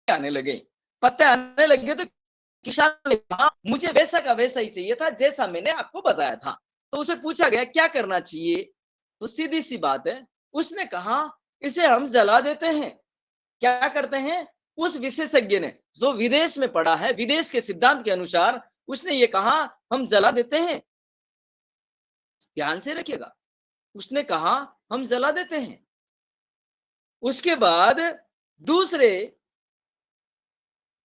आने लगे। पत्ते आने लगे तो किसान ने कहा मुझे वैसा का वैसा ही चाहिए था जैसा मैंने आपको बताया था। तो उसे पूछा गया क्या करना चाहिए? तो सीधी सी बात है, उसने कहा इसे हम जला देते हैं। क्या करते हैं? उस विशेषज्ञ ने जो विदेश में पढ़ा है, विदेश के सिद्धांत के अनुसार उसने ये कहा हम जला देते हैं। ध्यान से रखिएगा, उसने कहा हम जला देते हैं। उसके बाद दूसरे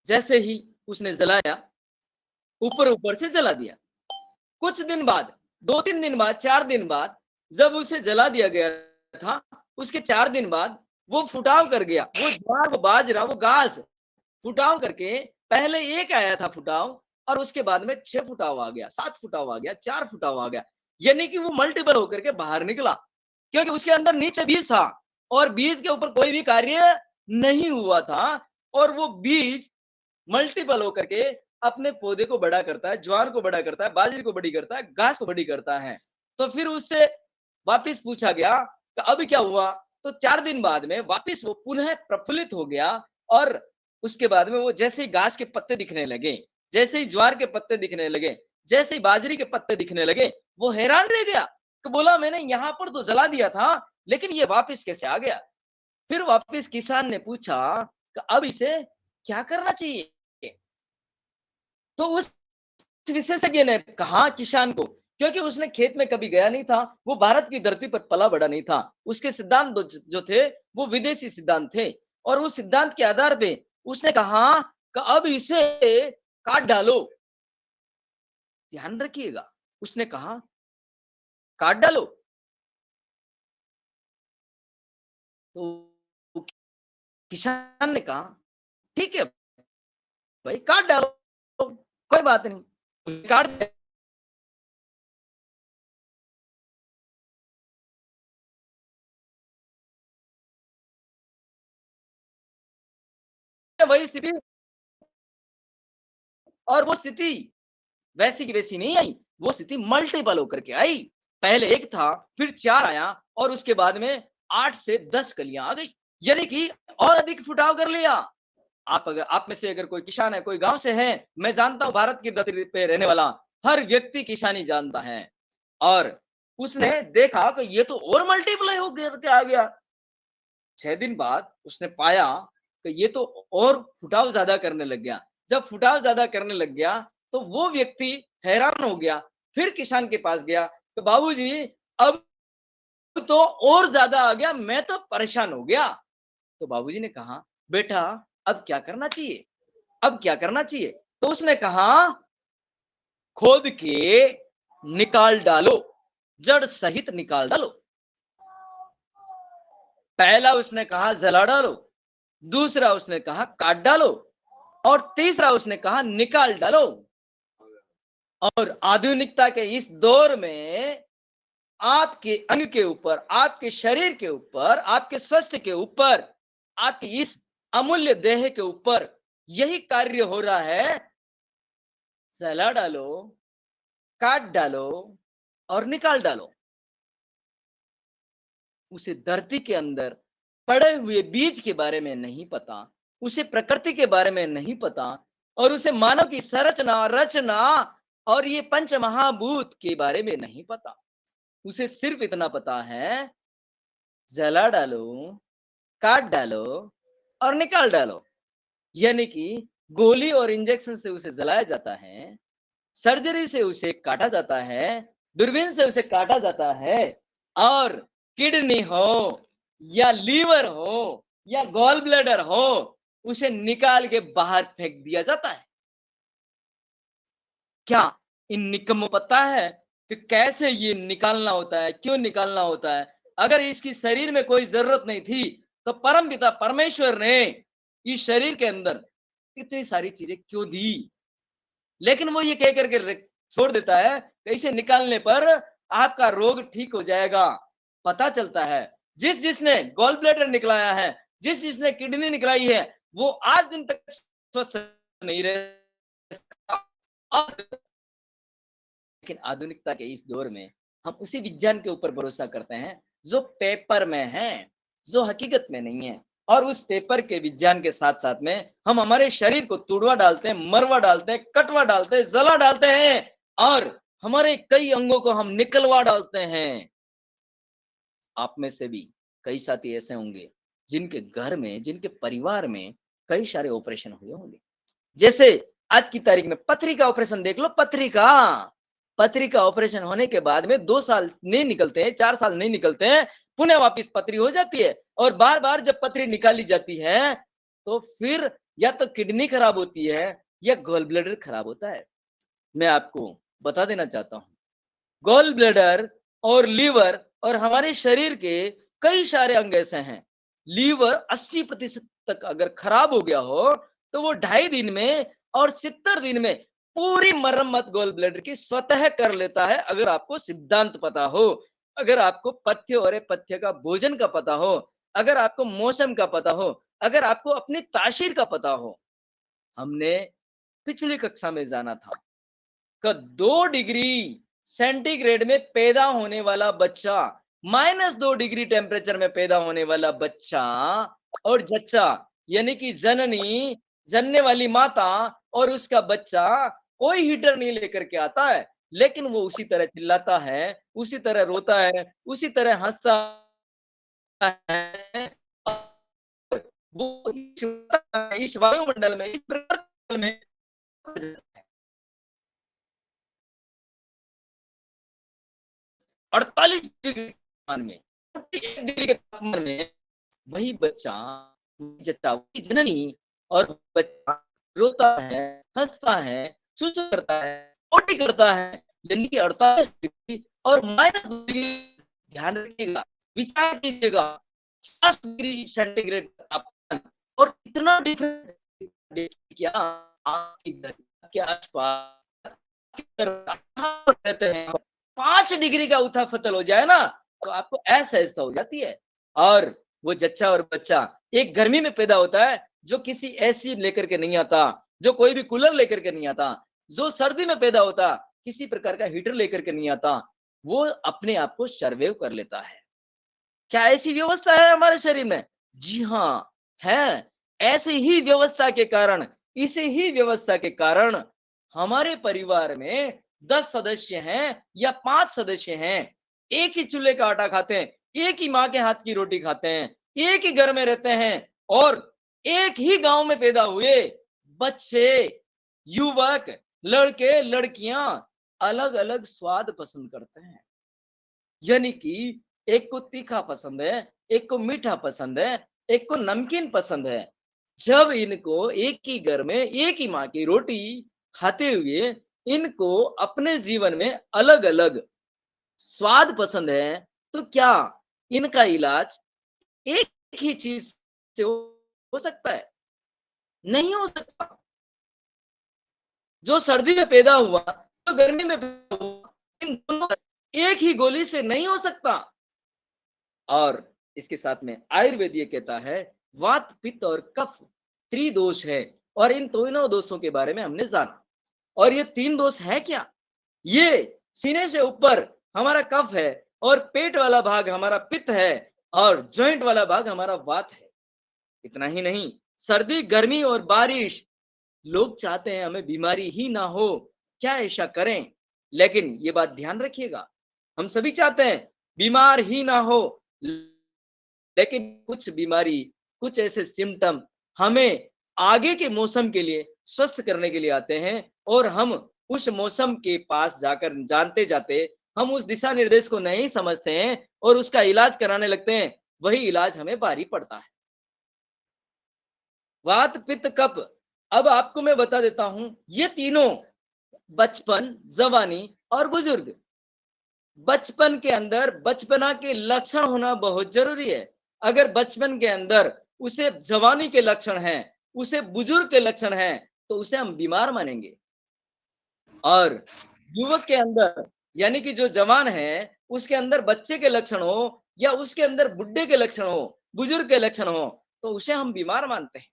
जैसे ही उसने जलाया, ऊपर ऊपर से जला दिया। कुछ दिन बाद, 2-3 दिन बाद, 4 दिन बाद जब उसे जला दिया गया था, उसके 4 दिन बाद वो फुटाव कर गया। वो ज्वार, वो बाजरा, वो घास फुटाव करके पहले एक आया था फुटाव और उसके बाद में 6 फुटाव आ गया, 7 फुटाव आ गया, 4 फुटाव आ गया। यानी कि वो मल्टीपल होकर के बाहर निकला, क्योंकि उसके अंदर नीचे बीज था और बीज के ऊपर कोई भी कार्य नहीं हुआ था और वो बीज मल्टीपल होकर के अपने पौधे को बड़ा करता है, ज्वार को बड़ा करता है, बाजरे को बड़ी करता है, घास को बड़ी करता है। तो फिर उससे वापिस पूछा गया कि अब क्या हुआ? तो 4 दिन बाद में वापिस वो पुनः प्रफुल्लित हो गया और उसके बाद में वो जैसे ही घास के पत्ते दिखने लगे, जैसे ही ज्वार के पत्ते दिखने लगे, जैसे ही बाजरे के पत्ते दिखने लगे, वो हैरान रह गया कि बोला मैंने यहाँ पर तो जला दिया था, लेकिन ये वापिस कैसे आ गया? फिर वापिस किसान ने पूछा कि अब इसे क्या करना चाहिए? तो उस विशेषज्ञ ने कहा किसान को, क्योंकि उसने खेत में कभी गया नहीं था, वो भारत की धरती पर पला बड़ा नहीं था, उसके सिद्धांत जो थे वो विदेशी सिद्धांत थे और उस सिद्धांत के आधार पे उसने कहा कि अब इसे काट डालो। ध्यान रखिएगा, उसने कहा काट डालो। तो किसान ने कहा ठीक है भाई, काट डालो, कोई बात नहीं, काट दिया। वही स्थिति, और वो स्थिति वैसी की वैसी नहीं आई, वो स्थिति मल्टीपल होकर के आई। पहले 1 था, फिर 4 आया और उसके बाद में 8 से 10 कलियां आ गई, यानी कि और अधिक फुटाव कर लिया। आप में से अगर कोई किसान है, कोई गांव से है, मैं जानता हूं भारत की धरती पे रहने वाला हर व्यक्ति किसानी जानता है और उसने देखा कि ये तो और मल्टीप्लाई हो गया, क्या आ गया। 6 दिन बाद उसने पाया कि ये तो और फुटाव ज्यादा करने लग गया। जब फुटाव ज्यादा करने लग गया तो वो व्यक्ति हैरान हो गया, फिर किसान के पास गया तो बाबूजी अब तो और ज्यादा आ गया, मैं तो परेशान हो गया। तो बाबूजी ने कहा बेटा अब क्या करना चाहिए? अब क्या करना चाहिए? तो उसने कहा खोद के निकाल डालो, जड़ सहित निकाल डालो। पहला उसने कहा जला डालो, दूसरा उसने कहा काट डालो और तीसरा उसने कहा निकाल डालो। और आधुनिकता के इस दौर में आपके अंग के ऊपर, आपके शरीर के ऊपर, आपके स्वास्थ्य के ऊपर, आपकी इस अमूल्य देह के ऊपर यही कार्य हो रहा है। जला डालो, काट डालो और निकाल डालो। उसे धरती के अंदर पड़े हुए बीज के बारे में नहीं पता, उसे प्रकृति के बारे में नहीं पता और उसे मानव की संरचना, रचना और ये पंच महाभूत के बारे में नहीं पता। उसे सिर्फ इतना पता है जला डालो, काट डालो और निकाल डालो। यानी कि गोली और इंजेक्शन से उसे जलाया जाता है, सर्जरी से उसे काटा जाता है, दूरबीन से उसे काटा जाता है और किडनी हो या लीवर हो या गॉल ब्लैडर हो, उसे निकाल के बाहर फेंक दिया जाता है। क्या इन निकम्मों को पता है कि कैसे ये निकालना होता है, क्यों निकालना होता है? अगर इसकी शरीर में कोई जरूरत नहीं थी तो परम पिता परमेश्वर ने इस शरीर के अंदर इतनी सारी चीजें क्यों दी? लेकिन वो ये कह करके छोड़ देता है कि इसे निकालने पर आपका रोग ठीक हो जाएगा। पता चलता है जिस जिसने गॉल ब्लैडर निकलाया है, जिस जिसने किडनी निकलाई है, वो आज दिन तक स्वस्थ नहीं रह सका। लेकिन आधुनिकता के इस दौर में हम उसी विज्ञान के ऊपर भरोसा करते हैं जो पेपर में है, जो हकीकत में नहीं है। और उस पेपर के विज्ञान के साथ साथ में हम हमारे शरीर को तुड़वा डालते हैं, मरवा डालते हैं, कटवा डालते हैं, जला डालते हैं और हमारे कई अंगों को हम निकलवा डालते हैं। आप में से भी कई साथी ऐसे होंगे जिनके घर में, जिनके परिवार में कई सारे ऑपरेशन हुए होंगे। जैसे आज की तारीख में पथरी का ऑपरेशन देख लो, पथरी का ऑपरेशन होने के बाद में 2 साल नहीं निकलते हैं, 4 साल नहीं निकलते हैं, पुनः वापस पथरी हो जाती है और बार-बार जब पथरी निकाली जाती है, तो फिर या तो किडनी खराब होती है या गॉल ब्लैडर खराब होता है। मैं आपको बता देना चाहता हूँ, गॉल ब्लैडर और लीवर और हमारे शरीर के कई सारे अंग ऐसे हैं। लीवर 80% तक अगर खराब हो गया हो, तो वो 2.5 दिन में और 70 दिन में पूरी मरम्मत गॉल ब्लैडर की स्वतः कर लेता है, अगर आपको सिद्धांत पता हो, अगर आपको पथ्य और पथ्य का भोजन का पता हो, अगर आपको मौसम का पता हो, अगर आपको अपनी तासीर का पता हो। हमने पिछली कक्षा में जाना था का 2 डिग्री सेंटीग्रेड में पैदा होने वाला बच्चा, -2 डिग्री टेम्परेचर में पैदा होने वाला बच्चा और जच्चा यानी कि जननी, जनने वाली माता और उसका बच्चा कोई हीटर नहीं लेकर के आता है, लेकिन वो उसी तरह चिल्लाता है, उसी तरह रोता है, उसी तरह हंसता है और वो इस वायुमंडल में, इस प्रकृति में 48 डिग्री तापमान में, 41 डिग्री के तापमान में वही बच्चा, जच्चा, वही जननी और बच्चा रोता है, हंसता है, चूचू करता है, पोटी करता है, यानी कि 48 डिग्री और -2 डिग्री। ध्यान रखिएगा, विचार कीजिएगा, 50 डिग्री सेंटीग्रेड का तापमान और इतना डिफरेंट क्या आपके घर के आसपास रहते हैं, 5 डिग्री का उथल-पुथल हो जाए ना, तो आपको असहजता हो जाती है। और वो जच्चा और बच्चा एक गर्मी में पैदा होता है, जो किसी एसी लेकर के नहीं आता, जो कोई भी कूलर लेकर के नहीं आता, जो सर्दी में पैदा होता, किसी प्रकार का हीटर लेकर के नहीं आता, वो अपने आप को सर्वाइव कर लेता है। क्या ऐसी व्यवस्था है हमारे शरीर में? जी हाँ, है। ऐसी ही व्यवस्था के कारण, इसी ही व्यवस्था के कारण हमारे परिवार में 10 सदस्य हैं या 5 सदस्य हैं, एक ही चूल्हे का आटा खाते हैं, एक ही माँ के हाथ की रोटी खाते हैं, एक ही घर में रहते हैं और एक ही गाँव में पैदा हुए बच्चे, युवक, लड़के, लड़कियाँ अलग-अलग स्वाद पसंद करते हैं। यानी कि एक को तीखा पसंद है, एक को मीठा पसंद है, एक को नमकीन पसंद है। जब इनको एक ही घर में एक ही माँ की रोटी खाते हुए इनको अपने जीवन में अलग-अलग स्वाद पसंद है, तो क्या इनका इलाज एक ही चीज से हो सकता है? नहीं हो सकता। जो सर्दी में पैदा हुआ, जो गर्मी में पैदा हुआ, इन दोनों का एक ही गोली से नहीं हो सकता। और इसके साथ में आयुर्वेद ये कहता है वात पित्त और कफ त्रिदोष है और इन तीनों दोषों के बारे में हमने जाना। और ये 3 दोष है क्या? ये सीने से ऊपर हमारा कफ है और पेट वाला भाग हमारा पित्त है और जॉइंट वाला भाग हमारा वात है। इतना ही नहीं, सर्दी, गर्मी और बारिश, लोग चाहते हैं हमें बीमारी ही ना हो, क्या ऐसा करें? लेकिन ये बात ध्यान रखिएगा, हम सभी चाहते हैं बीमार ही ना हो, लेकिन कुछ बीमारी, कुछ ऐसे सिम्पटम हमें आगे के मौसम के लिए स्वस्थ करने के लिए आते हैं और हम उस मौसम के पास जाकर जानते जाते हम उस दिशा निर्देश को नहीं समझते हैं और उसका इलाज कराने लगते हैं, वही इलाज हमें भारी पड़ता है। वात पित्त कफ, अब आपको मैं बता देता हूं, ये तीनों बचपन, जवानी और बुजुर्ग, बचपन के अंदर बचपना के लक्षण होना बहुत जरूरी है। अगर बचपन के अंदर उसे जवानी के लक्षण हैं, उसे बुजुर्ग के लक्षण हैं, तो उसे हम बीमार मानेंगे। और युवक के अंदर यानी कि जो जवान है, उसके अंदर बच्चे के लक्षण हो या उसके अंदर बुड्ढे के लक्षण हो, बुजुर्ग के लक्षण हो, तो उसे हम बीमार मानते हैं।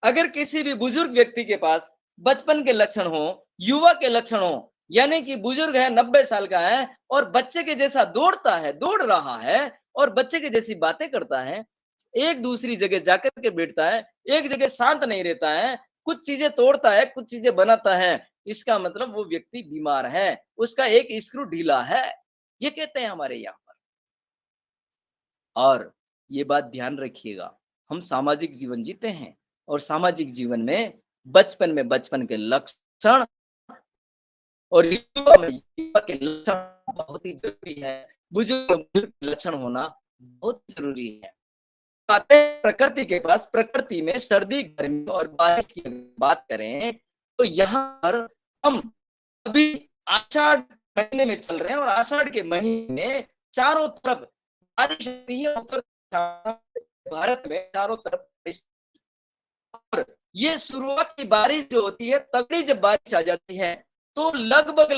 अगर किसी भी बुजुर्ग व्यक्ति के पास बचपन के लक्षण हो, युवा के लक्षण हो, यानी कि बुजुर्ग है, 90 साल का है और बच्चे के जैसा दौड़ता है, दौड़ रहा है और बच्चे के जैसी बातें करता है, एक दूसरी जगह जाकर के बैठता है, एक जगह शांत नहीं रहता है, कुछ चीजें तोड़ता है, कुछ चीजें बनाता है, इसका मतलब वो व्यक्ति बीमार है, उसका एक स्क्रू ढीला है। ये कहते हैं हमारे यहाँ पर। और ये बात ध्यान रखिएगा, हम सामाजिक जीवन जीते हैं और सामाजिक जीवन में बचपन में बचपन के लक्षण और युवा में युवा के लक्षण बहुत ही ज़रूरी है। बुजुर्ग में बुजुर्ग के लक्षण होना बहुत ज़रूरी है। आते हैं प्रकृति के पास, प्रकृति में सर्दी, गर्मी और बारिश की अगर बात करें, तो यहाँ पर हम अभी आषाढ़ महीने में चल रहे हैं और आषाढ़ के महीने में चारों तरफ बारिश होती है। उत्तर भारत में चारों तरफ बारिश, और ये शुरुआत की बारिश जो होती है, तगड़ी जब बारिश आ जाती है, तो लगभग